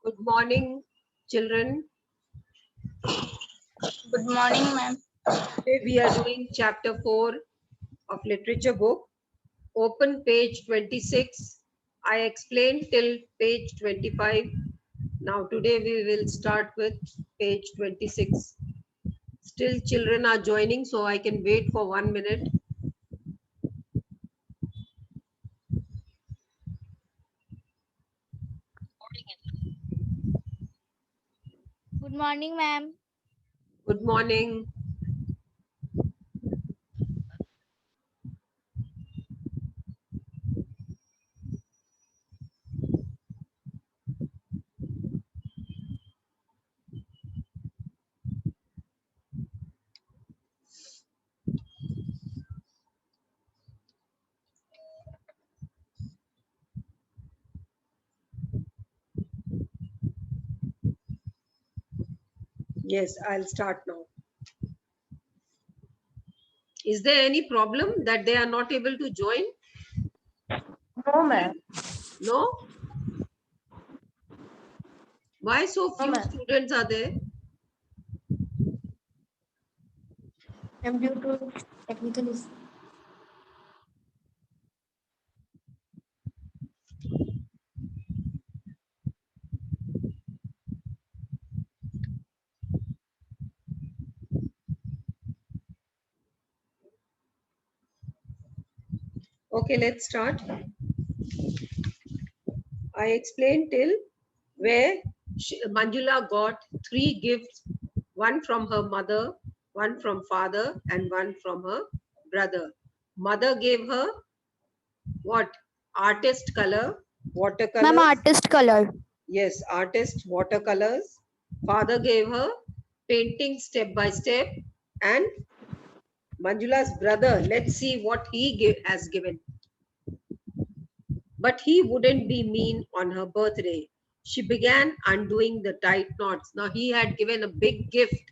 Good morning, children. Good morning, ma'am. Today we are doing chapter 4 of literature book. Open page 26. I explained till page 25. Now today we will start with page 26. Still children are joining, so I can wait for 1 minute. Good morning, ma'am. Good morning. Yes, I'll start now. Is there any problem that they are not able to join? No, ma'am. No? Why so No, few ma'am. students are there? I'm due to technical issue. Okay, let's start. I explained till where Manjula got 3 gifts, one from her mother, one from father, and one from her brother. Mother gave her what? Artist color, Ma'am, watercolors. artist color. Yes, artist watercolors. Father gave her painting step by step, and Manjula's brother. Let's see what he has given. But he wouldn't be mean on her birthday. She began undoing the tight knots. Now he had given a big gift,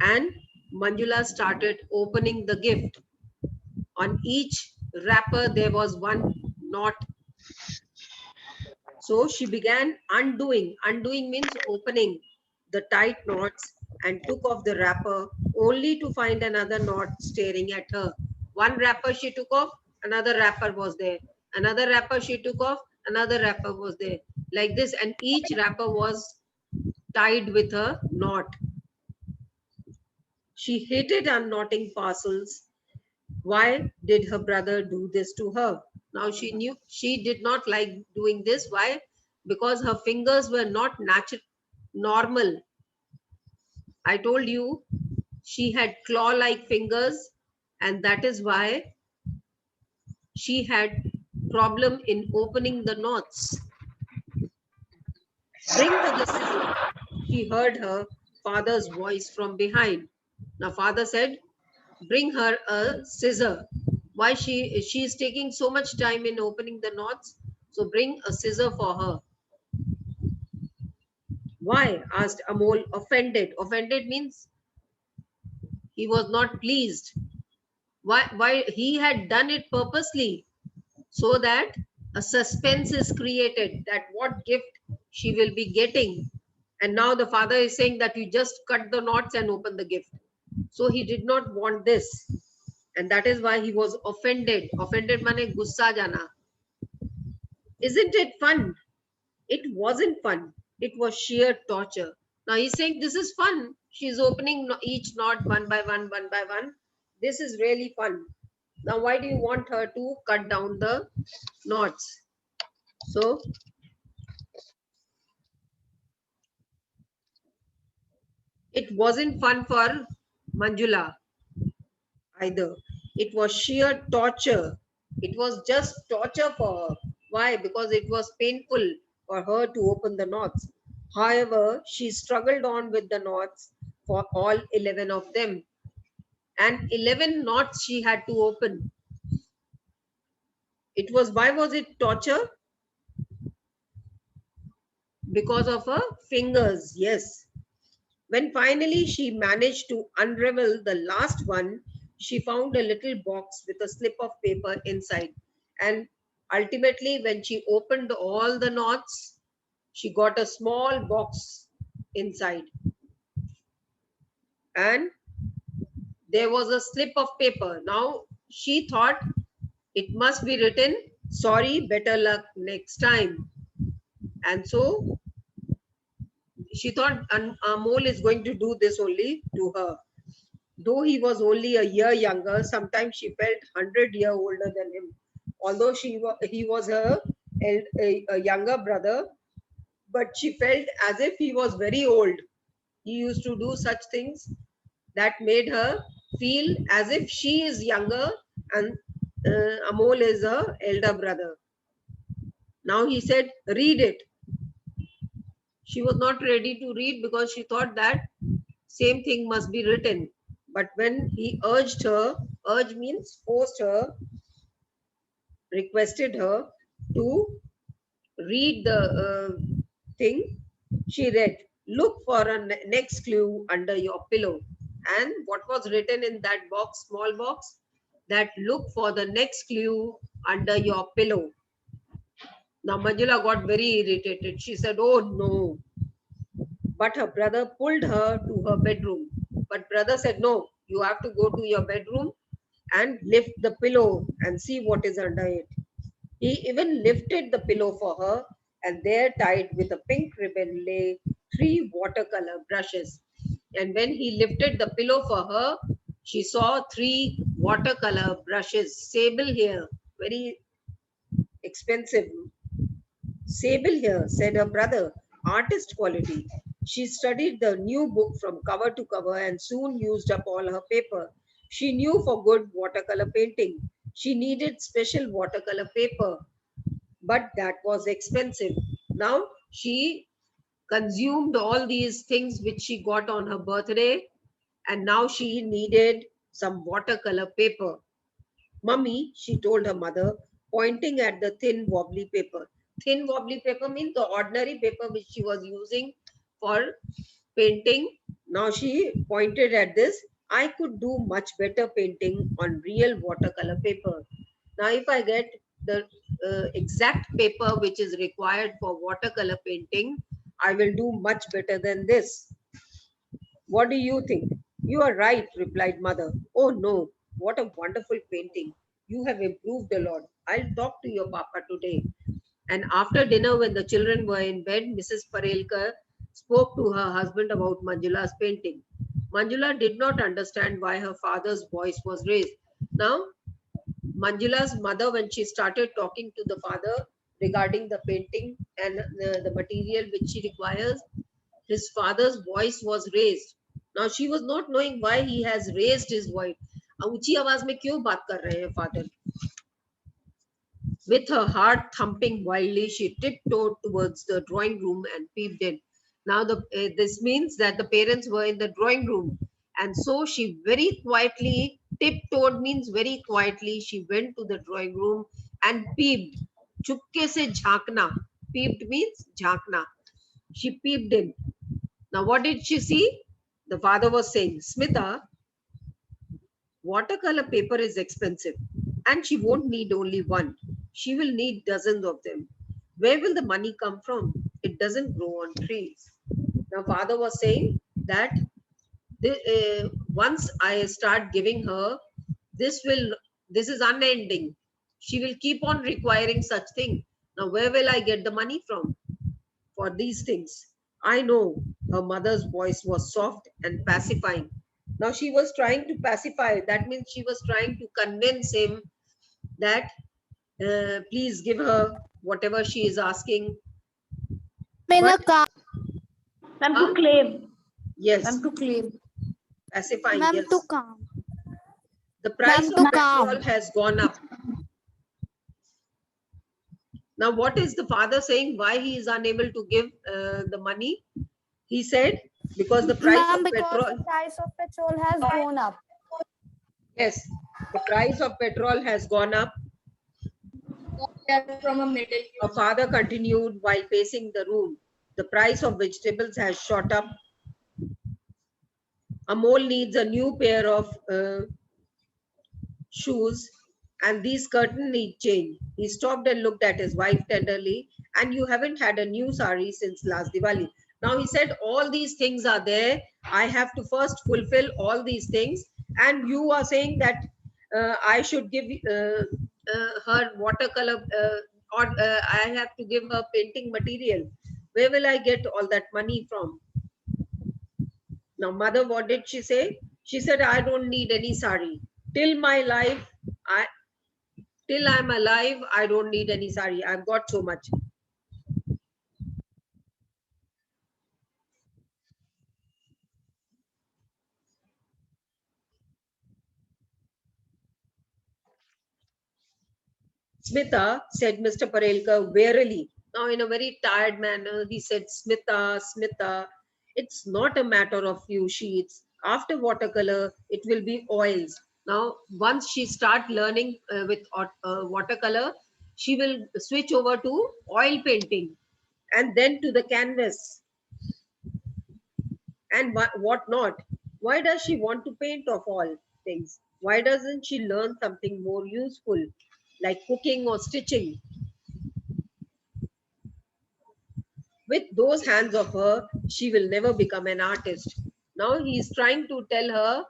and Manjula started opening the gift. On each wrapper, there was one knot. So she began undoing. Undoing means opening the tight knots and took off the wrapper only to find another knot staring at her. One wrapper she took off, another wrapper was there. Another wrapper she took off, another wrapper was there. Like this, and each wrapper was tied with a knot. She hated unknotting parcels. Why did her brother do this to her? Now she knew she did not like doing this. Why? Because her fingers were not normal. I told you she had claw-like fingers, and that is why she had problem in opening the knots. Bring her the scissors. She heard her father's voice from behind. Now father said, bring her a scissor. Why she is taking so much time in opening the knots? So bring a scissor for her. Why? Asked Amol, offended. Offended means he was not pleased. Why he had done it purposely so that a suspense is created that what gift she will be getting. And now the father is saying that you just cut the knots and open the gift. So he did not want this. And that is why he was offended. Offended mane gussa jana. Isn't it fun? It wasn't fun. It was sheer torture. Now he's saying this is fun. She's opening each knot one by one, one by one. This is really fun. Now why do you want her to cut down the knots? So it wasn't fun for Manjula either. It was sheer torture. It was just torture for her. Why? Because it was painful for her to open the knots. However, she struggled on with the knots for all 11 of them. And 11 knots she had to open. Why was it torture? Because of her fingers, yes. When finally she managed to unravel the last one, she found a little box with a slip of paper inside. And Ultimately, when she opened all the knots, she got a small box inside. And there was a slip of paper. Now she thought it must be written, "Sorry, better luck next time." And so she thought Amol is going to do this only to her. Though he was only a year younger, sometimes she felt 100 years older than him. Although he was a younger brother, but she felt as if he was very old. He used to do such things that made her feel as if she is younger and Amol is her elder brother. Now he said, "Read it." She was not ready to read because she thought that same thing must be written. But when he urged her, urge means forced her, requested her to read the thing, she read, "Look for a next clue under your pillow." And what was written in that box, small box? That "Look for the next clue under your pillow." Now Manjula got very irritated. She said, "Oh no." But her brother pulled her to her bedroom. But brother said, "No, you have to go to your bedroom and lift the pillow and see what is under it." He even lifted the pillow for her, and there, tied with a pink ribbon, lay 3 watercolor brushes. And when he lifted the pillow for her, she saw 3 watercolor brushes. Sable here, very expensive. "Sable here," said her brother, "artist quality." She studied the new book from cover to cover and soon used up all her paper. She knew for good watercolor painting. She needed special watercolor paper, but that was expensive. Now she consumed all these things which she got on her birthday, and now she needed some watercolor paper. "Mummy," she told her mother, pointing at the thin wobbly paper. Thin wobbly paper means the ordinary paper which she was using for painting. Now she pointed at this. "I could do much better painting on real watercolor paper. Now if I get the exact paper which is required for watercolor painting, I will do much better than this. What do you think?" "You are right," replied mother. "Oh no, what a wonderful painting. You have improved a lot. I'll talk to your papa today." And after dinner, when the children were in bed, Mrs. Parelkar spoke to her husband about Manjula's painting. Manjula did not understand why her father's voice was raised. Now, Manjula's mother, when she started talking to the father regarding the painting and the material which she requires, his father's voice was raised. Now she was not knowing why he has raised his voice. ऊंची आवाज में क्यों बात कर रहे हैं father? With her heart thumping wildly, she tiptoed towards the drawing room and peeped in. Now this means that the parents were in the drawing room, and so she very quietly tiptoed means very quietly she went to the drawing room and peeped. चुपके से झांकना. Peeped means झांकना. She peeped in. Now what did she see? The father was saying, "Smita, watercolor paper is expensive and she won't need only one. She will need dozens of them. Where will the money come from? It doesn't grow on trees." Now father was saying that once I start giving her, this is unending. She will keep on requiring such thing. Now where will I get the money from for these things? I know. Her mother's voice was soft and pacifying. Now she was trying to pacify. That means she was trying to convince him that please give her whatever she is asking. But, Ma'am, to claim. yes. Ma'am, to claim. Pacifying. Ma'am, Yes. to calm. The price Ma'am, of petrol has gone up. Now, what is the father saying? Why he is unable to give the money? He said, because the price of petrol. The price of petrol has gone up. Yes, the price of petrol has gone up. From a middle. Her father continued while pacing the room. The price of vegetables has shot up. Amol needs a new pair of shoes, and these curtain need change. He stopped and looked at his wife tenderly. And you haven't had a new sari since last Diwali. Now he said, all these things are there. I have to first fulfill all these things. And you are saying that I should give her watercolor or I have to give her painting material. Where will I get all that money from? Now, mother, what did she say? She said, I don't need any sari. Till my life, I till I'm alive, I don't need any sari. I've got so much. Smita, said Mr. Parelkar wearily. Now, in a very tired manner, he said, Smita, Smita, it's not a matter of few sheets. After watercolor, it will be oils. Now, once she start learning with watercolor, she will switch over to oil painting and then to the canvas and what not. Why does she want to paint of all things? Why doesn't she learn something more useful like cooking or stitching? With those hands of her, she will never become an artist. Now he is trying to tell her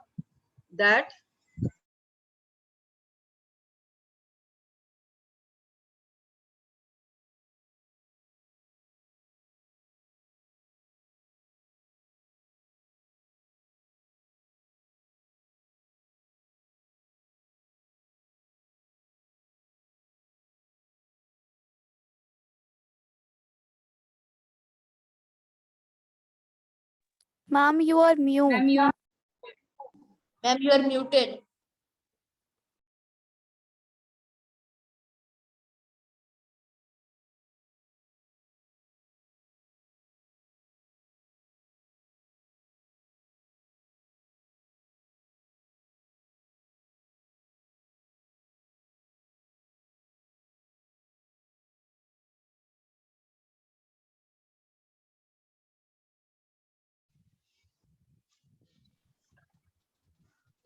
that Ma'am, you are mute. Ma'am, you are muted.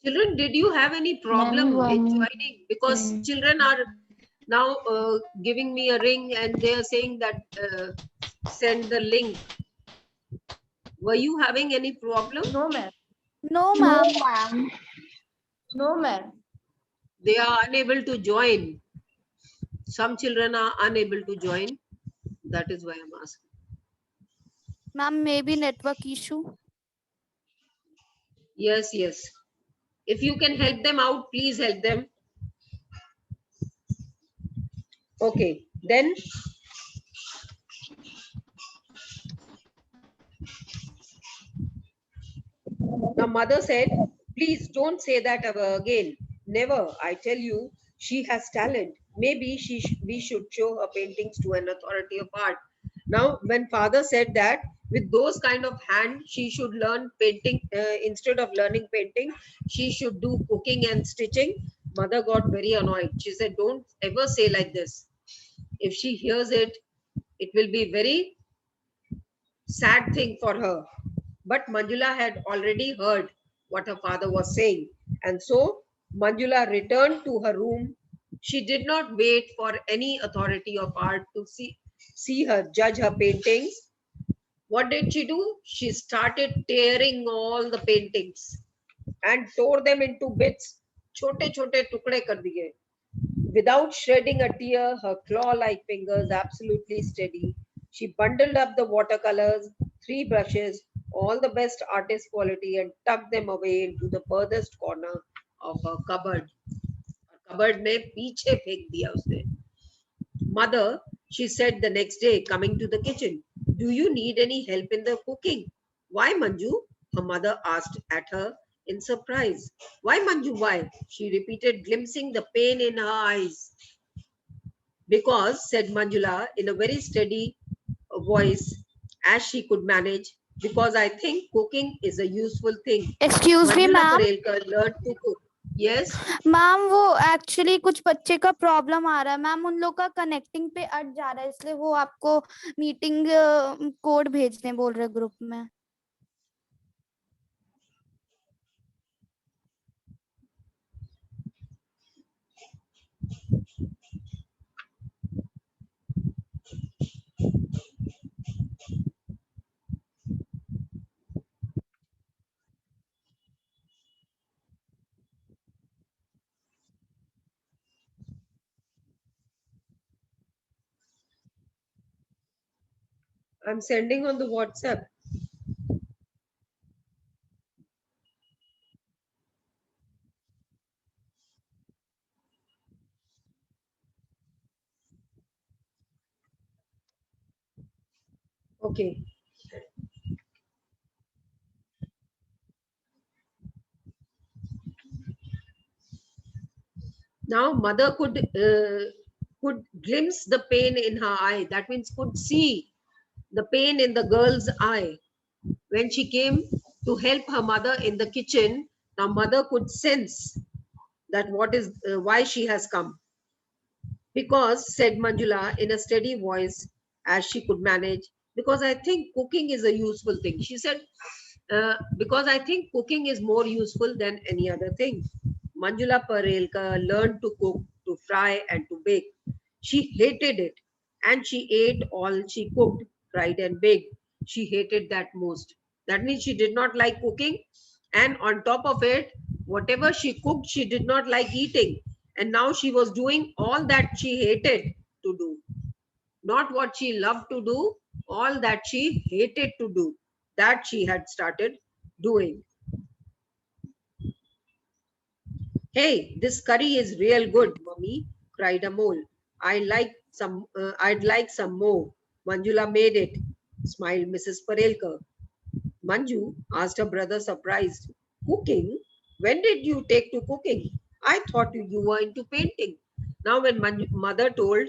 children, did you have any problem in joining? Because children are now giving me a ring and they are saying that send the link. Were you having any problem? No, ma'am. No, ma'am. No, ma'am. They are unable to join. Some children are unable to join. That is why I'm asking. Ma'am, maybe network issue. Yes, yes. If you can help them out, please help them. Okay, then the mother said, please don't say that ever again. Never, I tell you, she has talent. Maybe we should show her paintings to an authority of art. Now, when father said that with those kind of hand, she should learn painting instead of learning painting, she should do cooking and stitching. Mother got very annoyed. She said, don't ever say like this. If she hears it, it will be very sad thing for her. But Manjula had already heard what her father was saying. And so Manjula returned to her room. She did not wait for any authority of art to see her judge her paintings. What did she do? She started tearing all the paintings and tore them into bits. Chote chote tukde kar diye. Without shedding a tear, her claw-like fingers absolutely steady, she bundled up the watercolors, 3 brushes, all the best artist quality, and tucked them away into the furthest corner of her cupboard. Cupboard में पीछे फेंक दिया उसने. Mother, she said the next day, coming to the kitchen, do you need any help in the cooking? Why, Manju? Her mother asked at her in surprise. Why, Manju, why? She repeated, glimpsing the pain in her eyes. Because, said Manjula in a very steady voice, as she could manage, because I think cooking is a useful thing. Excuse me, Manjula ma'am. Parelkar learned to cook. Yes? Ma'am वो actually कुछ बच्चे का problem आ रहा है ma'am, उन लोग का connecting पे अट जा रहा है, इसलिए वो आपको मीटिंग कोड भेजने बोल रहे ग्रुप में. I'm sending on the WhatsApp. Okay. Now mother could glimpse the pain in her eye. That means could see the pain in the girl's eye. When she came to help her mother in the kitchen, now mother could sense that why she has come. Because, said Manjula in a steady voice as she could manage, because I think cooking is a useful thing. She said, because I think cooking is more useful than any other thing. Manjula Parelka learned to cook, to fry, and to bake. She hated it, and she ate all she cooked, fried and baked. She hated that most. That means she did not like cooking, and on top of it, whatever she cooked, she did not like eating. And now she was doing all that she hated to do, not what she loved to do, all that she hated to do, that she had started doing. Hey, this curry is real good, Mummy, cried Amol. I'd like some more. Manjula made it, smiled Mrs. Parelkar. Manju asked her brother, surprised. Cooking? When did you take to cooking? I thought you were into painting. Now, when mother told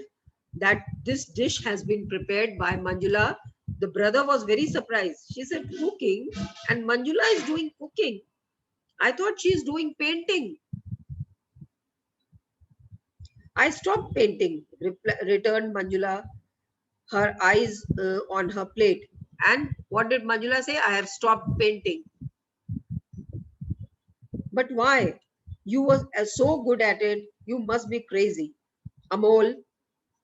that this dish has been prepared by Manjula, the brother was very surprised. She said, cooking? And Manjula is doing cooking. I thought she is doing painting. I stopped painting, returned Manjula, her eyes on her plate. And what did Manjula say? I have stopped painting. But why? You were so good at it, you must be crazy. Amol,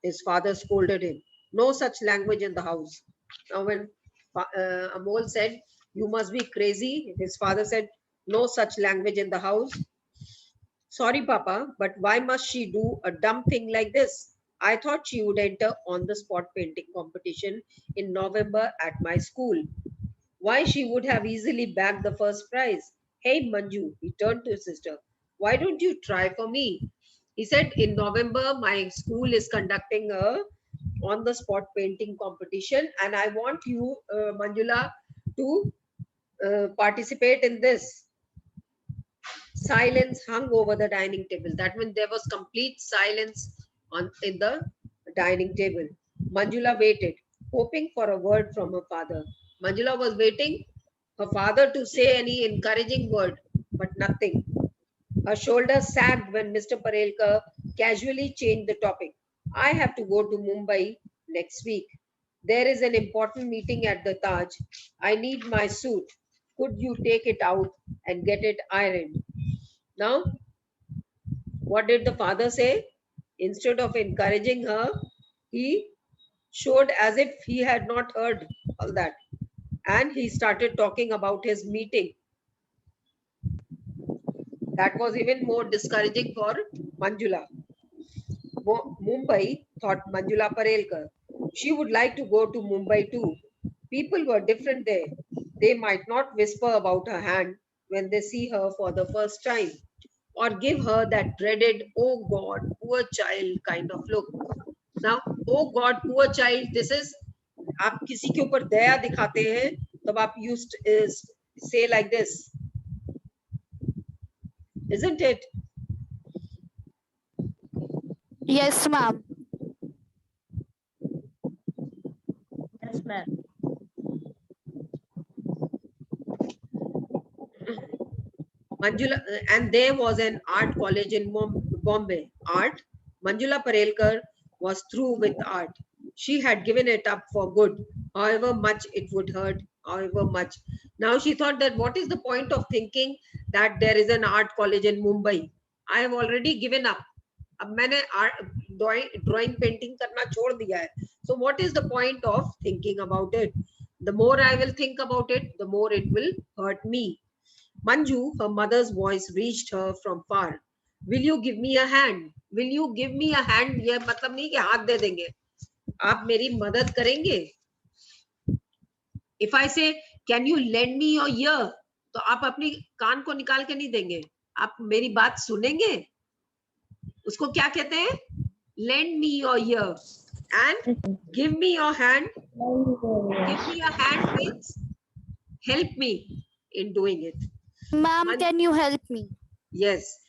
his father scolded him. No such language in the house. Now, when Amol said, you must be crazy, his father said, no such language in the house. Sorry, Papa, but why must she do a dumb thing like this? I thought she would enter on the spot painting competition in November at my school. Why she would have easily bagged the first prize. Hey Manju, he turned to his sister. Why don't you try for me? He said, in November, my school is conducting a on the spot painting competition, and I want you, Manjula, to participate in this. Silence hung over the dining table. That means there was complete silence in the dining table. Manjula waited, hoping for a word from her father. Manjula was waiting her father to say any encouraging word, but nothing. Her shoulders sagged when Mr. Parelkar casually changed the topic. I have to go to Mumbai next week. There is an important meeting at the Taj. I need my suit. Could you take it out and get it ironed? Now, what did the father say? Instead of encouraging her, he showed as if he had not heard all that. And he started talking about his meeting. That was even more discouraging for Manjula. Mumbai, thought Manjula Parelkar. She would like to go to Mumbai too. People were different there. They might not whisper about her hand when they see her for the first time, or give her that dreaded, oh God, poor child kind of look. Now, oh God, poor child, this is, आप किसी के ऊपर दया दिखाते हैं, तब आप used is say like this, isn't it? Yes, ma'am. Yes, ma'am. Manjula, and there was an art college in Bombay. Art. Manjula Parelkar was through with art. She had given it up for good, however much it would hurt, however much. Now she thought that what is the point of thinking that there is an art college in Mumbai? I have already given up. अब मैंने drawing painting करना छोड़ दिया है. So what is the point of thinking about it? The more I will think about it, the more it will hurt me. Manju, her mother's voice reached her from far. Will you give me a hand? Will you give me a hand? ये मतलब नहीं कि हाथ दे देंगे. आप मेरी मदद करेंगे? If I say, can you lend me your ear? तो आप अपनी कान को निकाल के नहीं देंगे, आप मेरी बात सुनेंगे. उसको क्या कहते हैं? Lend me your ear. And give me your hand. Give me your hand means help me in doing it. Ma'am, Man- can you help me? Yes.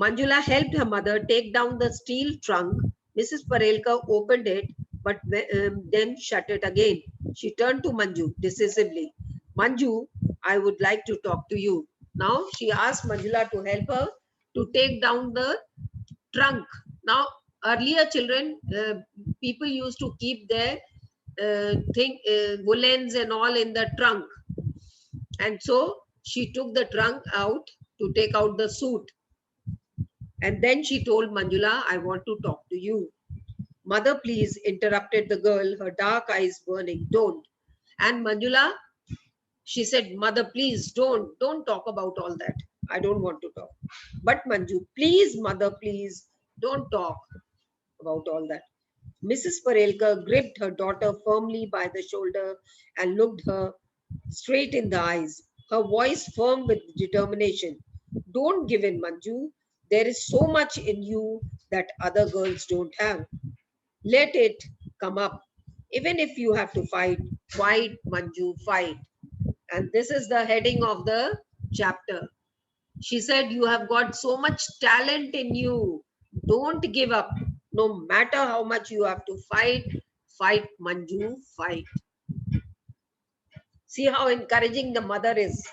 Manjula helped her mother take down the steel trunk. Mrs. Parelkar opened it, but then shut it again. She turned to Manju decisively. Manju, I would like to talk to you. Now she asked Manjula to help her to take down the trunk. Now, earlier children, people used to keep their woolens and all in the trunk. And so she took the trunk out to take out the suit. And then she told Manjula, I want to talk to you. Mother, please, interrupted the girl, her dark eyes burning. Don't. And Manjula, she said, Mother, please, don't talk about all that. I don't want to talk. But Manju, please, Mother, please, don't talk about all that. Mrs. Parelkar gripped her daughter firmly by the shoulder and looked her straight in the eyes, her voice firm with determination. Don't give in, Manju. There is so much in you that other girls don't have. Let it come up. Even if you have to fight, Manju, fight. And this is the heading of the chapter. She said, you have got so much talent in you. Don't give up. No matter how much you have to fight, fight, Manju, fight. See how encouraging the mother is.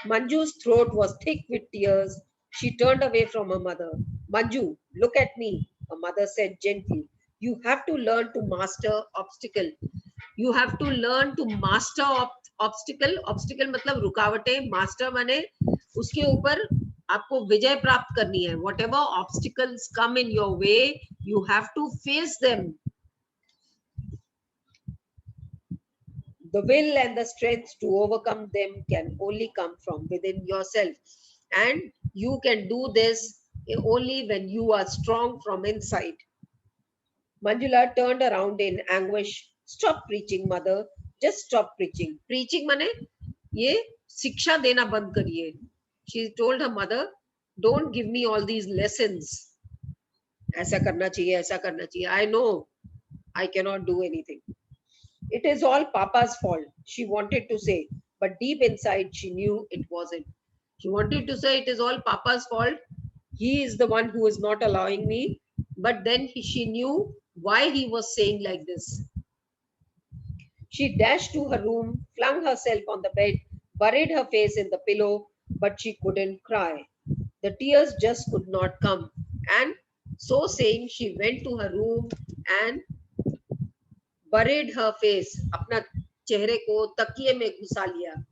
Manju's throat was thick with tears. She turned away from her mother. Manju, look at me, her mother said gently. You have to learn to master obstacle. You have to learn to master obstacle. Obstacle मतलब रुकावटें. Master माने उसके ऊपर आपको विजय प्राप्त करनी है. Whatever obstacles come in your way, you have to face them. The will and the strength to overcome them can only come from within yourself. And you can do this only when you are strong from inside. Manjula turned around in anguish. Stop preaching, mother. Just stop preaching. Preaching माने ये शिक्षा देना बंद करिए. She told her mother, don't give me all these lessons. ऐसा करना चाहिए, ऐसा करना चाहिए. I know I cannot do anything. It is all Papa's fault, she wanted to say, but deep inside she knew it wasn't. She wanted to say it is all Papa's fault. He is the one who is not allowing me. But then she knew why he was saying like this. She dashed to her room, flung herself on the bed, buried her face in the pillow, but she couldn't cry. The tears just could not come. And so saying, she went to her room and buried her face. अपना चेहरे को तकिए में घुसा लिया.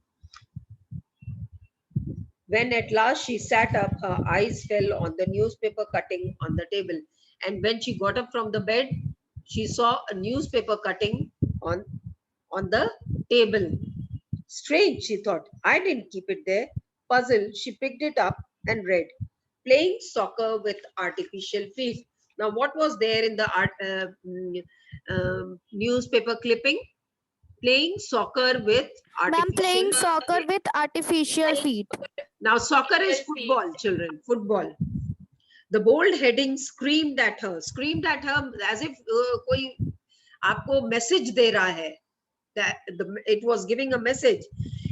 When at last she sat up, her eyes fell on the newspaper cutting on the table. And when she got up from the bed, she saw a newspaper cutting on the table. Strange, she thought. I didn't keep it there. Puzzled, she picked it up and read. Playing soccer with artificial feet. Now, what was there in the newspaper clipping? Playing soccer with artificial. Ma'am, playing soccer with artificial feet. Now, soccer is football, children. Football. The bold heading screamed at her as if कोई आपको message दे रहा है. That it was giving a message.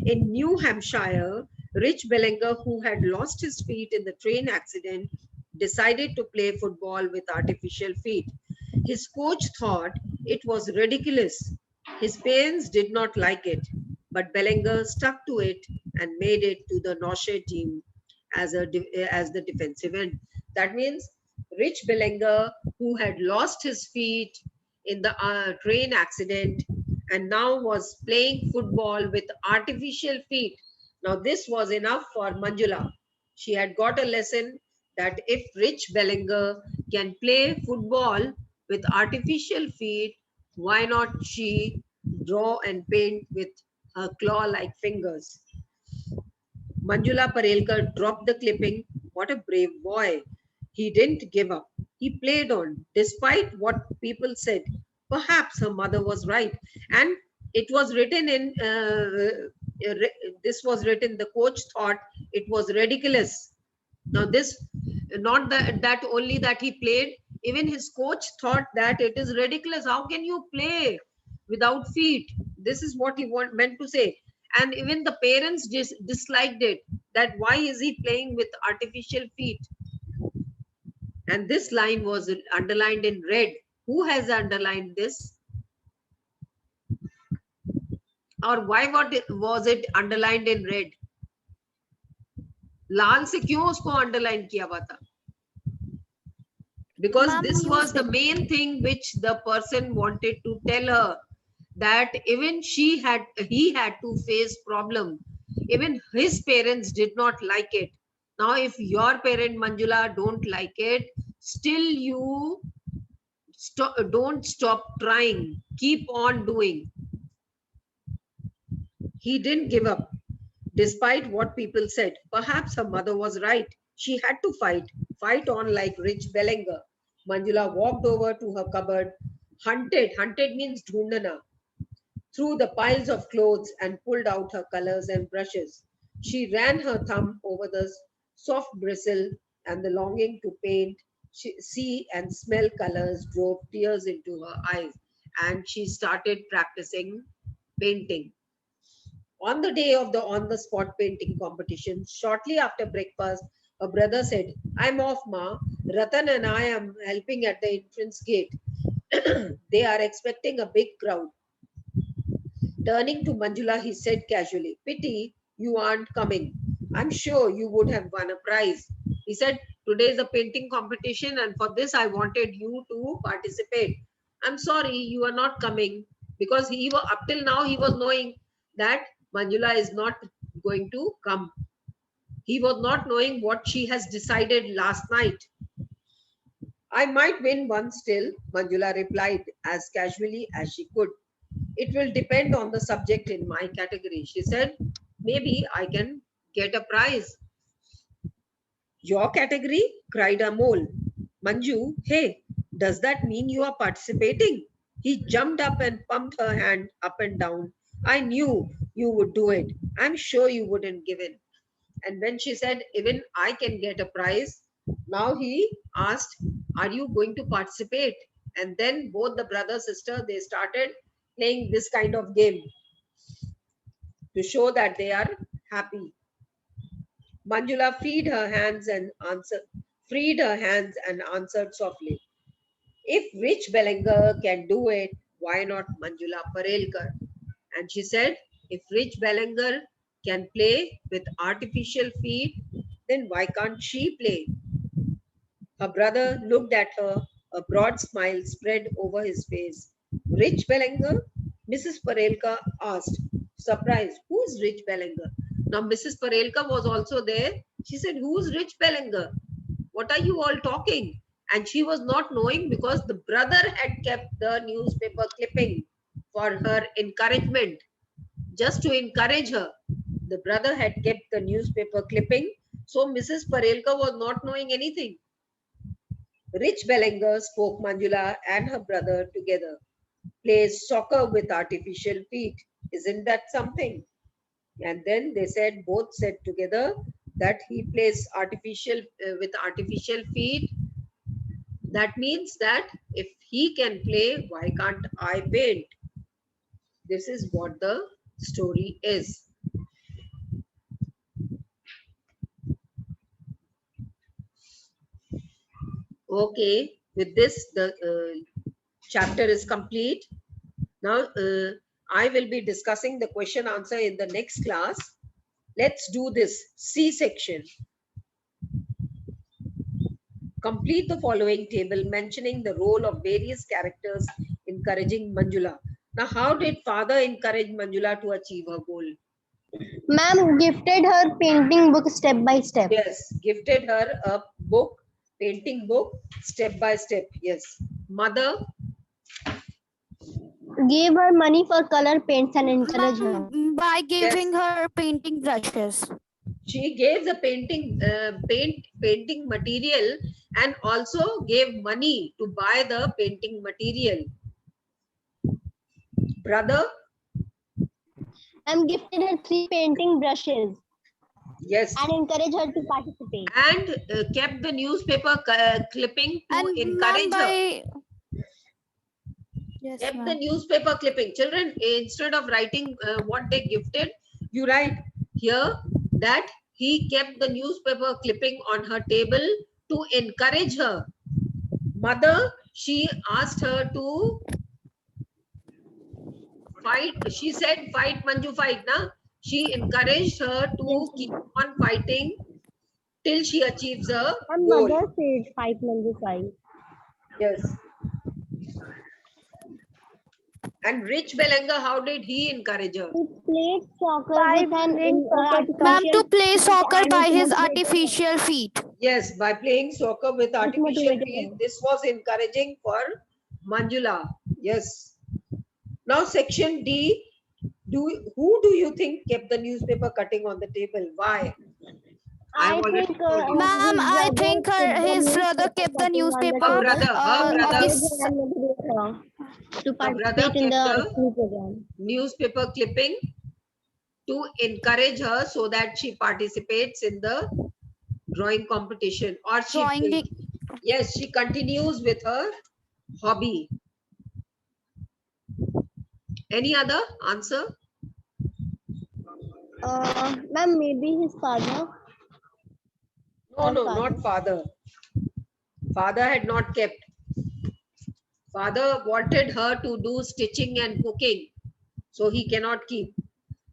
In New Hampshire, Rich Bellinger, who had lost his feet in the train accident, decided to play football with artificial feet. His coach thought it was ridiculous. His parents did not like it, but Bellinger stuck to it and made it to the Norshire team as the defensive end. That means Rich Bellinger, who had lost his feet in the train accident and now was playing football with artificial feet. Now this was enough for Manjula. She had got a lesson that if Rich Bellinger can play football with artificial feet, why not she draw and paint with her claw-like fingers? Manjula Parelkar dropped the clipping. What a brave boy. He didn't give up. He played on, despite what people said. Perhaps her mother was right. And it was written in, this was written, the coach thought it was ridiculous. Now this, not that only that he played, even his coach thought that it is ridiculous. How can you play without feet? This is what he meant to say. And even the parents disliked it, that why is he playing with artificial feet? And this line was underlined in red. Who has underlined this? Or why was it underlined in red? लाल से क्यों उसको underline किया हुआ था? Because Ma'am, this was the newspaper. main thing which the person wanted to tell her, that even he had to face problem. Even his parents did not like it. Now, if your parent Manjula don't like it, still you don't stop trying. Keep on doing. He didn't give up, despite what people said. Perhaps her mother was right. She had to fight on like Rich Bellinger. Manjula walked over to her cupboard, hunted means dhundana, through the piles of clothes and pulled out her colors and brushes. She ran her thumb over the soft bristle, and the longing to paint, see and smell colors drove tears into her eyes, and she started practicing painting. On the day of the on-the-spot painting competition, shortly after breakfast, her brother said, "I'm off, Ma. Ratan and I am helping at the entrance gate. They are expecting a big crowd." Turning to Manjula, he said casually, "Pity you aren't coming. I'm sure you would have won a prize." He said, "Today is a painting competition, and for this I wanted you to participate. I'm sorry you are not coming," because he was, up till now he was knowing that Manjula is not going to come. He was not knowing what she has decided last night. "I might win one still," Manjula replied as casually as she could. "It will depend on the subject in my category," she said. "Maybe I can get a prize." "Your category?" cried Amol. "Manju, hey, does that mean you are participating?" He jumped up and pumped her hand up and down. "I knew you would do it. I'm sure you wouldn't give in." And when she said, "Even I can get a prize," now he asked, "Are you going to participate?" And then both the brother sister, they started playing this kind of game to show that they are happy. Manjula freed her hands and answered softly, "If Rich Bellinger can do it, why not Manjula Parelkar?" And she said, "If Rich Bellinger can play with artificial feet, then why can't she play?" Her brother looked at her, a broad smile spread over his face. "Rich Bellinger?" Mrs. Parelka asked, surprised. "Who's Rich Bellinger?" Now Mrs. Parelka was also there. She said, "Who's Rich Bellinger? What are you all talking?" And she was not knowing because the brother had kept the newspaper clipping for her encouragement. Just to encourage her, the brother had kept the newspaper clipping. So Mrs. Parelka was not knowing anything. Rich Bellinger, spoke Manjula and her brother together, "plays soccer with artificial feet. Isn't that something?" And then both said together that he plays with artificial feet. That means that if he can play, why can't I paint? This is what the story is. Okay, with this, the chapter is complete. Now, I will be discussing the question answer in the next class. Let's do this C section. Complete the following table mentioning the role of various characters encouraging Manjula. Now, how did father encourage Manjula to achieve her goal? Ma'am gifted her painting book step by step. Yes, gifted her a book, painting book, step by step. Yes. Mother? Gave her money for color paints and encouraged her. Ma'am, by giving her painting brushes. She gave the painting material and also gave money to buy the painting material. Brother? Ma'am gifted her 3 painting brushes Yes. and encouraged her to participate. And kept the newspaper clipping to And ma'am, encourage her. by yes, Kept the ma'am. newspaper clipping. Children, instead of writing what they gifted, you write here that he kept the newspaper clipping on her table to encourage her. Mother, she asked her to fight. She said, fight, Manju, fight. Na? She encouraged her to Yes, keep on fighting till she achieves her and goal. mother said 5 Manju 5. Yes. And Rich Belenga, how did he encourage her? He played soccer with an Ma'am, to artificial play soccer and by it his motivated artificial feet. Yes, by playing soccer with artificial motivated feet, her. this was encouraging for Manjula. Yes. Now section D. Who do you think kept the newspaper cutting on the table? Why? I already think told you. Ma'am, I think his brother kept the newspaper. Her brother of his to brother participate in kept the the- school program. Newspaper clipping to encourage her so that she participates in the drawing competition, or she drawing. yes, she continues with her hobby. Any other answer? Ma'am, maybe his father. No, Her no, father. not father. Father had not kept. Father wanted her to do stitching and cooking, so he cannot keep.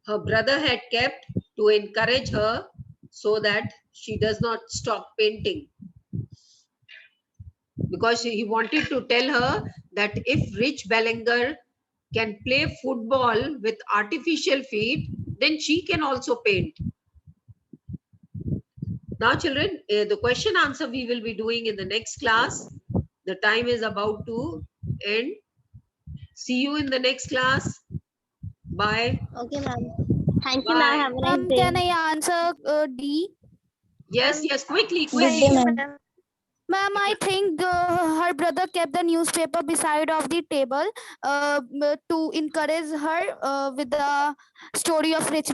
Her brother had kept to encourage her so that she does not stop painting. Because he wanted to tell her that if Rich Bellinger can play football with artificial feet, then she can also paint. Now, children, the question answer we will be doing in the next class. The time is about to end. See you in the next class. Bye. Okay, ma'am. Thank you, Bye. ma'am. Have a Ma'am, nice can day. I answer D? Yes, yes, quickly, Good day, quickly. ma'am. Ma'am, I think her brother kept the newspaper beside of the table to encourage her with the story of Rich